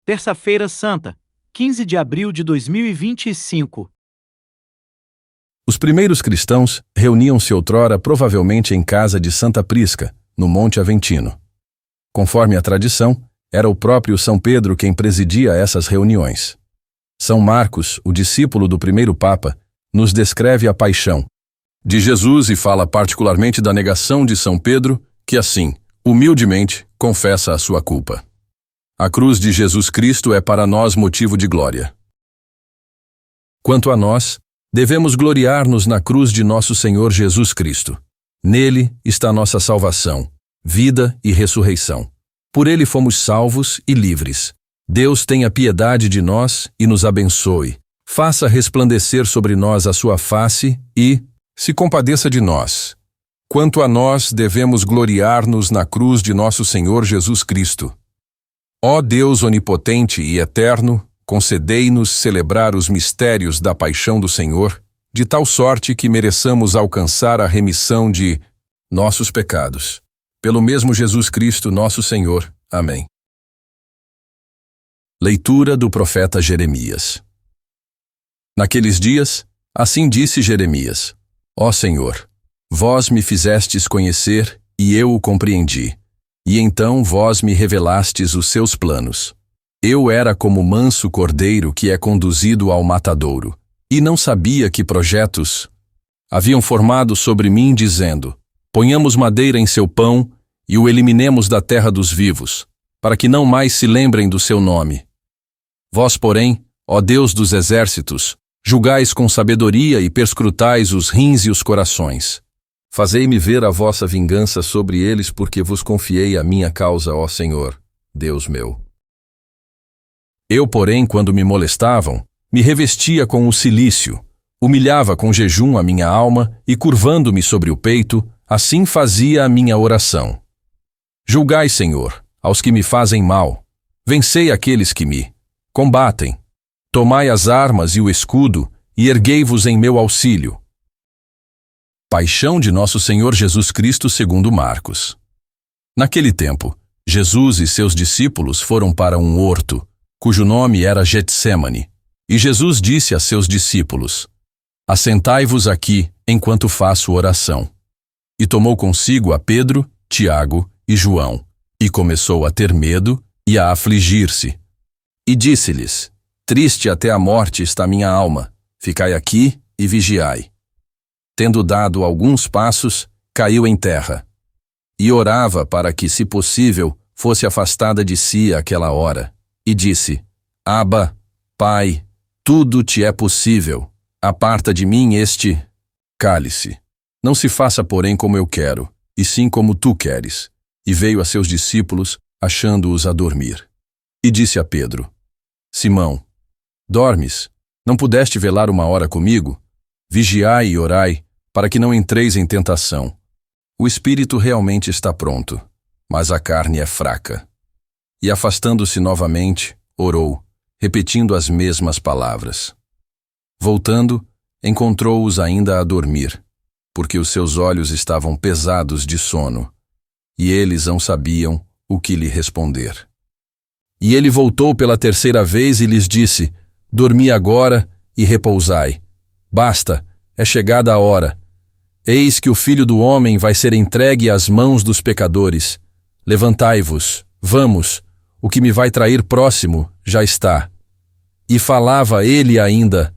Terça-feira Santa, 15 de abril de 2025. Os primeiros cristãos reuniam-se outrora provavelmente em casa de Santa Prisca, no Monte Aventino. Conforme a tradição, era o próprio São Pedro quem presidia essas reuniões. São Marcos, o discípulo do primeiro Papa, nos descreve a paixão de Jesus e fala particularmente da negação de São Pedro, que assim, humildemente, confessa a sua culpa. A cruz de Jesus Cristo é para nós motivo de glória. Quanto a nós, devemos gloriar-nos na cruz de nosso Senhor Jesus Cristo. Nele está nossa salvação, vida e ressurreição. Por ele fomos salvos e livres. Deus tenha piedade de nós e nos abençoe. Faça resplandecer sobre nós a sua face e se compadeça de nós. Quanto a nós, devemos gloriar-nos na cruz de nosso Senhor Jesus Cristo. Ó Deus onipotente e eterno, concedei-nos celebrar os mistérios da paixão do Senhor, de tal sorte que mereçamos alcançar a remissão de nossos pecados. Pelo mesmo Jesus Cristo, nosso Senhor. Amém. Leitura do profeta Jeremias. Naqueles dias, assim disse Jeremias: Ó Senhor, vós me fizestes conhecer, e eu o compreendi. E então vós me revelastes os seus planos. Eu era como manso cordeiro que é conduzido ao matadouro, e não sabia que projetos haviam formado sobre mim, dizendo: ponhamos madeira em seu pão, e o eliminemos da terra dos vivos, para que não mais se lembrem do seu nome. Vós, porém, ó Deus dos exércitos, julgais com sabedoria e perscrutais os rins e os corações. Fazei-me ver a vossa vingança sobre eles, porque vos confiei a minha causa, ó Senhor, Deus meu. Eu, porém, quando me molestavam, me revestia com o cilício, humilhava com jejum a minha alma e, curvando-me sobre o peito, assim fazia a minha oração. Julgai, Senhor, aos que me fazem mal. Vencei aqueles que me combatem. Tomai as armas e o escudo e erguei-vos em meu auxílio. Paixão de nosso Senhor Jesus Cristo segundo Marcos. Naquele tempo, Jesus e seus discípulos foram para um horto, cujo nome era Getsêmani, e Jesus disse a seus discípulos: assentai-vos aqui, enquanto faço oração. E tomou consigo a Pedro, Tiago e João, e começou a ter medo e a afligir-se. E disse-lhes: triste até a morte está minha alma, ficai aqui e vigiai. Tendo dado alguns passos, caiu em terra. E orava para que, se possível, fosse afastada de si aquela hora. E disse: Abba, Pai, tudo te é possível. Aparta de mim este cálice. Não se faça, porém, como eu quero, e sim como tu queres. E veio a seus discípulos, achando-os a dormir. E disse a Pedro: Simão, dormes? Não pudeste velar uma hora comigo? Vigiai e orai, para que não entreis em tentação. O espírito realmente está pronto, mas a carne é fraca. E afastando-se novamente, orou, repetindo as mesmas palavras. Voltando, encontrou-os ainda a dormir, porque os seus olhos estavam pesados de sono, e eles não sabiam o que lhe responder. E ele voltou pela terceira vez e lhes disse: dormi agora e repousai. Basta, é chegada a hora. Eis que o Filho do Homem vai ser entregue às mãos dos pecadores. Levantai-vos, vamos, o que me vai trair próximo já está. E falava ele ainda,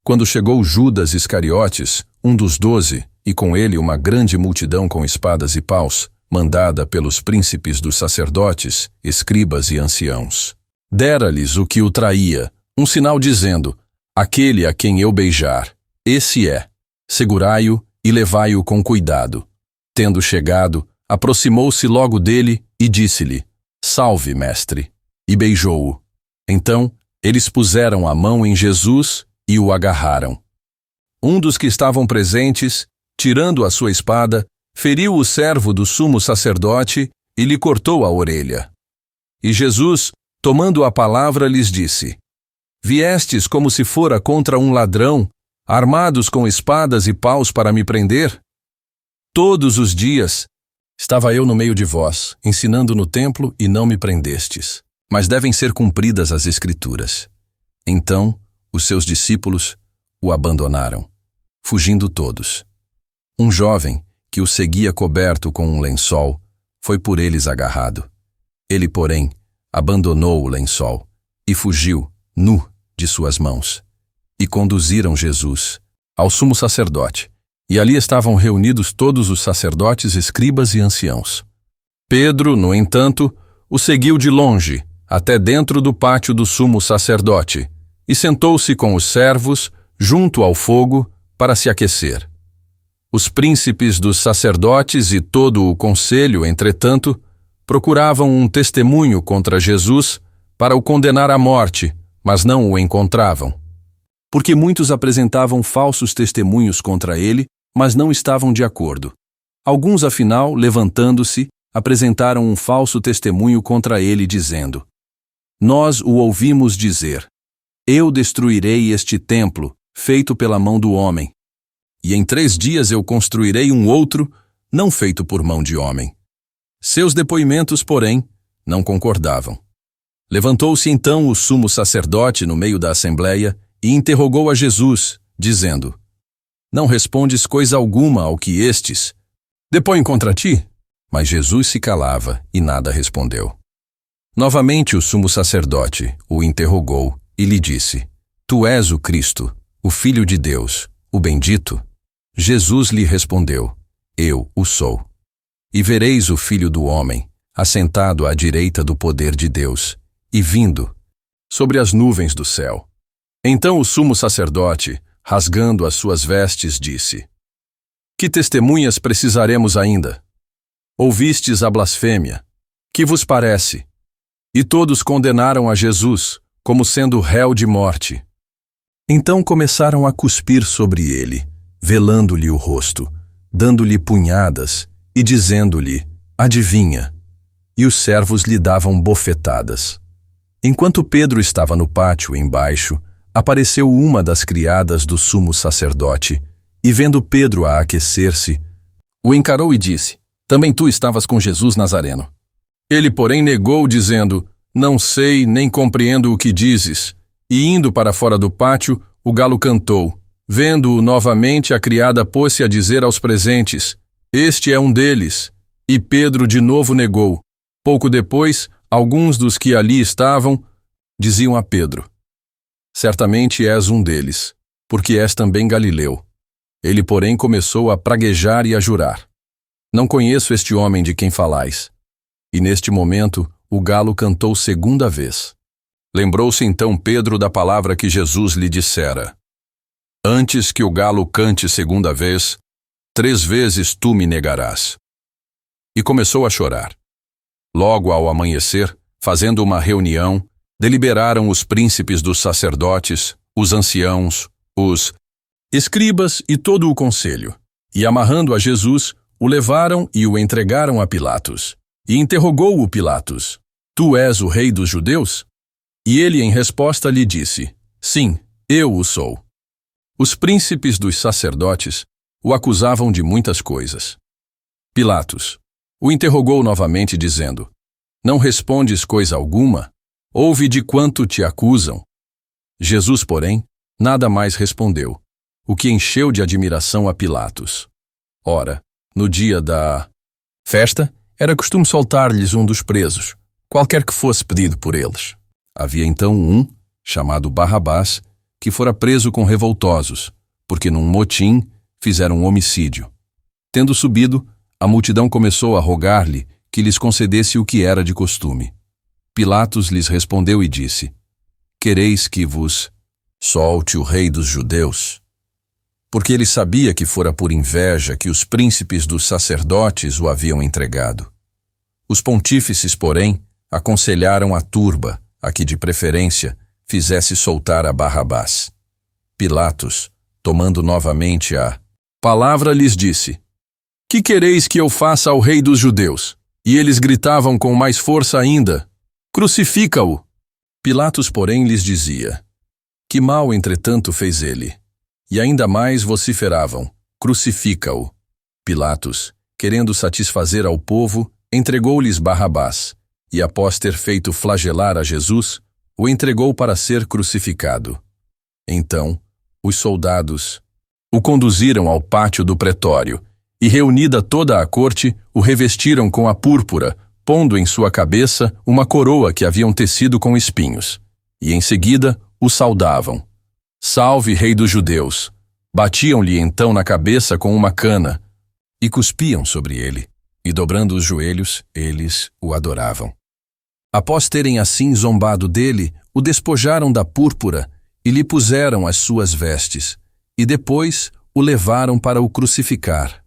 quando chegou Judas Iscariotes, um dos 12, e com ele uma grande multidão com espadas e paus, mandada pelos príncipes dos sacerdotes, escribas e anciãos. Dera-lhes o que o traía, um sinal dizendo: aquele a quem eu beijar, esse é. Segurai-o e levai-o com cuidado. Tendo chegado, aproximou-se logo dele e disse-lhe: salve, mestre, e beijou-o. Então, eles puseram a mão em Jesus e o agarraram. Um dos que estavam presentes, tirando a sua espada, feriu o servo do sumo sacerdote e lhe cortou a orelha. E Jesus, tomando a palavra, lhes disse: viestes como se fora contra um ladrão, armados com espadas e paus para me prender? Todos os dias estava eu no meio de vós, ensinando no templo, e não me prendestes. mas devem ser cumpridas as Escrituras. Então, os seus discípulos o abandonaram, fugindo todos. Um jovem, que o seguia coberto com um lençol, foi por eles agarrado. Ele, porém, abandonou o lençol e fugiu, nu, de suas mãos. E conduziram Jesus ao sumo sacerdote, e ali estavam reunidos todos os sacerdotes, escribas e anciãos. Pedro, no entanto, o seguiu de longe, até dentro do pátio do sumo sacerdote, e sentou-se com os servos, junto ao fogo, para se aquecer. Os príncipes dos sacerdotes e todo o conselho, entretanto, procuravam um testemunho contra Jesus para o condenar à morte, mas não o encontravam. Porque muitos apresentavam falsos testemunhos contra ele, mas não estavam de acordo. Alguns, afinal, levantando-se, apresentaram um falso testemunho contra ele, dizendo: Nós o ouvimos dizer: Eu destruirei este templo, feito pela mão do homem, e em 3 dias eu construirei um outro, não feito por mão de homem. Seus depoimentos, porém, não concordavam. Levantou-se então o sumo sacerdote no meio da assembleia e interrogou a Jesus, dizendo: Não respondes coisa alguma ao que estes depõem contra ti? Mas Jesus se calava e nada respondeu. Novamente o sumo sacerdote o interrogou e lhe disse: Tu és o Cristo, o Filho de Deus, o bendito? Jesus lhe respondeu: Eu o sou. E vereis o Filho do Homem, assentado à direita do poder de Deus, e vindo sobre as nuvens do céu. Então o sumo sacerdote, rasgando as suas vestes, disse: Que testemunhas precisaremos ainda? Ouvistes a blasfêmia. Que vos parece? E todos condenaram a Jesus, como sendo réu de morte. Então começaram a cuspir sobre ele, velando-lhe o rosto, dando-lhe punhadas e dizendo-lhe: Adivinha. E os servos lhe davam bofetadas. Enquanto Pedro estava no pátio embaixo, apareceu uma das criadas do sumo sacerdote, e vendo Pedro a aquecer-se, o encarou e disse: Também tu estavas com Jesus Nazareno. Ele, porém, negou, dizendo: Não sei, nem compreendo o que dizes. E indo para fora do pátio, o galo cantou. Vendo-o novamente, a criada pôs-se a dizer aos presentes: Este é um deles. E Pedro de novo negou. Pouco depois, alguns dos que ali estavam diziam a Pedro: Certamente és um deles, porque és também galileu. Ele, porém, começou a praguejar e a jurar: Não conheço este homem de quem falais. E neste momento, o galo cantou 2ª vez. Lembrou-se então Pedro da palavra que Jesus lhe dissera: Antes que o galo cante 2ª vez, 3 vezes tu me negarás. E começou a chorar. Logo ao amanhecer, fazendo uma reunião, deliberaram os príncipes dos sacerdotes, os anciãos, os escribas e todo o conselho, e amarrando a Jesus, o levaram e o entregaram a Pilatos. E interrogou-o Pilatos: Tu és o rei dos judeus? E ele em resposta lhe disse: Sim, eu o sou. Os príncipes dos sacerdotes o acusavam de muitas coisas. Pilatos o interrogou novamente, dizendo: Não respondes coisa alguma? Ouve de quanto te acusam. Jesus, porém, nada mais respondeu, o que encheu de admiração a Pilatos. Ora, no dia da festa, era costume soltar-lhes um dos presos, qualquer que fosse pedido por eles. Havia então um, chamado Barrabás, que fora preso com revoltosos, porque num motim fizeram um homicídio. Tendo subido, a multidão começou a rogar-lhe que lhes concedesse o que era de costume. Pilatos lhes respondeu e disse: Quereis que vos solte o rei dos judeus? Porque ele sabia que fora por inveja que os príncipes dos sacerdotes o haviam entregado. Os pontífices, porém, aconselharam a turba a que, de preferência, fizesse soltar a Barrabás. Pilatos, tomando novamente a palavra, lhes disse: Que quereis que eu faça ao rei dos judeus? E eles gritavam com mais força ainda: Crucifica-o! Pilatos, porém, lhes dizia: Que mal, entretanto, fez ele? E ainda mais vociferavam: Crucifica-o! Pilatos, querendo satisfazer ao povo, entregou-lhes Barrabás, e após ter feito flagelar a Jesus, o entregou para ser crucificado. Então, os soldados o conduziram ao pátio do pretório e, reunida toda a corte, o revestiram com a púrpura, pondo em sua cabeça uma coroa que haviam tecido com espinhos. E em seguida o saudavam: Salve, Rei dos Judeus! Batiam-lhe então na cabeça com uma cana e cuspiam sobre ele, e dobrando os joelhos, eles o adoravam. Após terem assim zombado dele, o despojaram da púrpura e lhe puseram as suas vestes, e depois o levaram para o crucificar.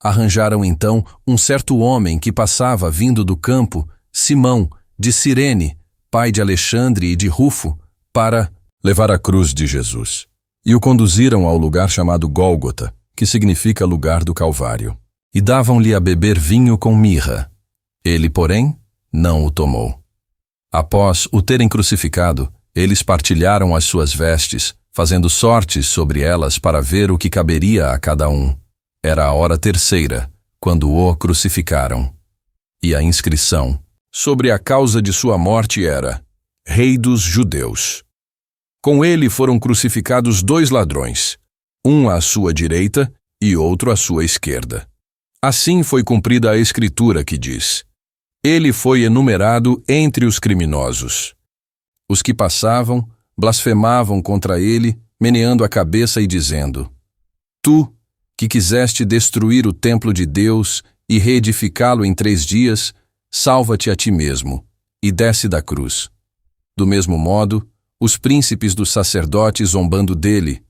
Arranjaram então um certo homem que passava vindo do campo, Simão, de Cirene, pai de Alexandre e de Rufo, para levar a cruz de Jesus. E o conduziram ao lugar chamado Gólgota, que significa lugar do Calvário. E davam-lhe a beber vinho com mirra. Ele, porém, não o tomou. Após o terem crucificado, eles partilharam as suas vestes, fazendo sortes sobre elas para ver o que caberia a cada um. Era a hora terceira, quando o crucificaram. E a inscrição sobre a causa de sua morte era: Rei dos Judeus. Com ele foram crucificados 2 ladrões, um à sua direita e outro à sua esquerda. Assim foi cumprida a escritura que diz: Ele foi enumerado entre os criminosos. Os que passavam blasfemavam contra ele, meneando a cabeça e dizendo: Tu, que quiseste destruir o templo de Deus e reedificá-lo em 3 dias, salva-te a ti mesmo, e desce da cruz. Do mesmo modo, os príncipes dos sacerdotes, zombando dele,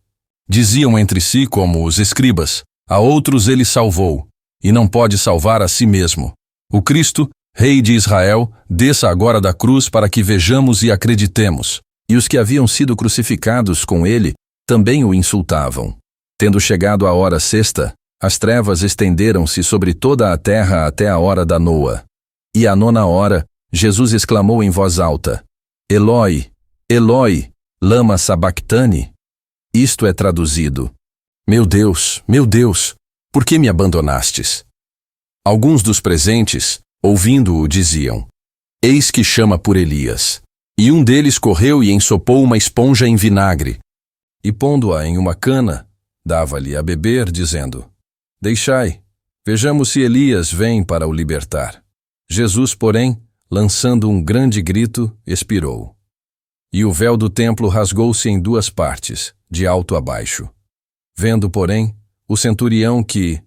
diziam entre si como os escribas: A outros ele salvou, e não pode salvar a si mesmo. O Cristo, Rei de Israel, desça agora da cruz para que vejamos e acreditemos. E os que haviam sido crucificados com ele também o insultavam. Tendo chegado a hora sexta, as trevas estenderam-se sobre toda a terra até a hora da noa. E à 9ª hora, Jesus exclamou em voz alta: Eloi, Eloi, lama sabactani? Isto é traduzido: meu Deus, por que me abandonastes? Alguns dos presentes, ouvindo-o, diziam: Eis que chama por Elias. E um deles correu e ensopou uma esponja em vinagre, e pondo-a em uma cana, dava-lhe a beber, dizendo: Deixai, vejamos se Elias vem para o libertar. Jesus, porém, lançando um grande grito, expirou. E o véu do templo rasgou-se em 2 partes, de alto a baixo. Vendo, porém, o centurião que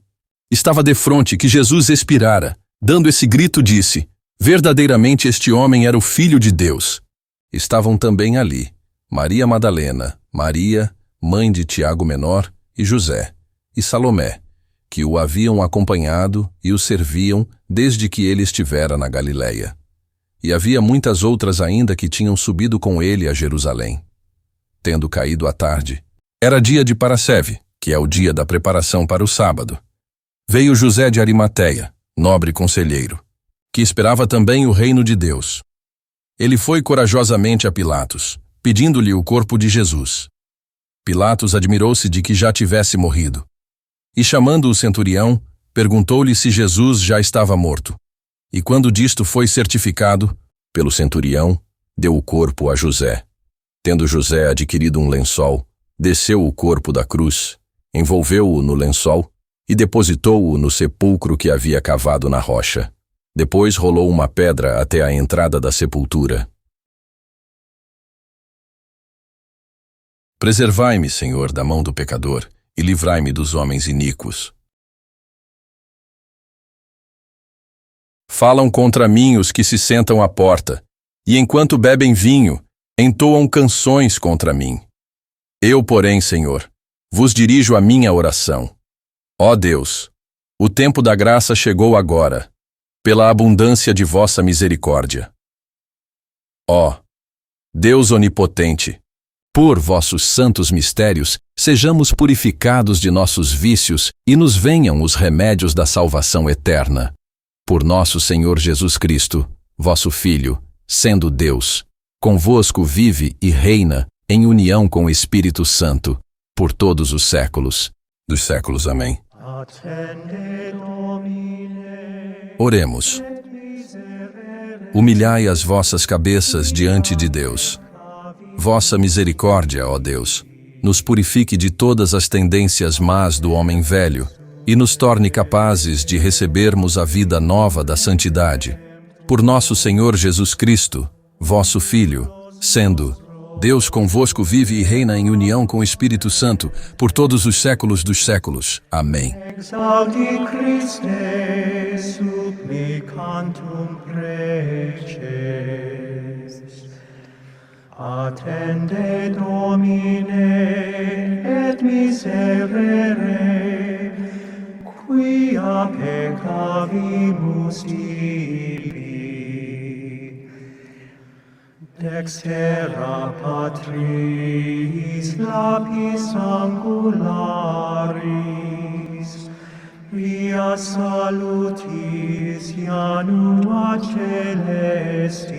estava defronte que Jesus expirara, dando esse grito, disse: Verdadeiramente este homem era o Filho de Deus. Estavam também ali Maria Madalena, Maria, mãe de Tiago Menor, e José, e Salomé, que o haviam acompanhado e o serviam desde que ele estivera na Galileia. E havia muitas outras ainda que tinham subido com ele a Jerusalém. Tendo caído a tarde, era dia de Parasceve, que é o dia da preparação para o sábado. Veio José de Arimateia, nobre conselheiro, que esperava também o reino de Deus. Ele foi corajosamente a Pilatos, pedindo-lhe o corpo de Jesus. Pilatos admirou-se de que já tivesse morrido. E chamando o centurião, perguntou-lhe se Jesus já estava morto. E quando disto foi certificado, pelo centurião, deu o corpo a José. Tendo José adquirido um lençol, desceu o corpo da cruz, envolveu-o no lençol e depositou-o no sepulcro que havia cavado na rocha. Depois rolou uma pedra até a entrada da sepultura. Preservai-me, Senhor, da mão do pecador, e livrai-me dos homens iníquos. Falam contra mim os que se sentam à porta, e enquanto bebem vinho, entoam canções contra mim. Eu, porém, Senhor, vos dirijo a minha oração. Ó Deus, o tempo da graça chegou agora, pela abundância de vossa misericórdia. Ó Deus onipotente, por vossos santos mistérios, sejamos purificados de nossos vícios e nos venham os remédios da salvação eterna. Por nosso Senhor Jesus Cristo, vosso Filho, sendo Deus, convosco vive e reina em união com o Espírito Santo, por todos os séculos dos séculos. Amém. Oremos. humilhai as vossas cabeças diante de Deus. Vossa misericórdia, ó Deus, nos purifique de todas as tendências más do homem velho e nos torne capazes de recebermos a vida nova da santidade. Por nosso Senhor Jesus Cristo, vosso Filho, sendo Deus convosco, vive e reina em união com o Espírito Santo, por todos os séculos dos séculos. Amém. Exalti Christe supplicantum preces. Attende Domine et miserere, quia peccavimus tibi. Dextera Patris lapis angularis, via salutis janua celestis.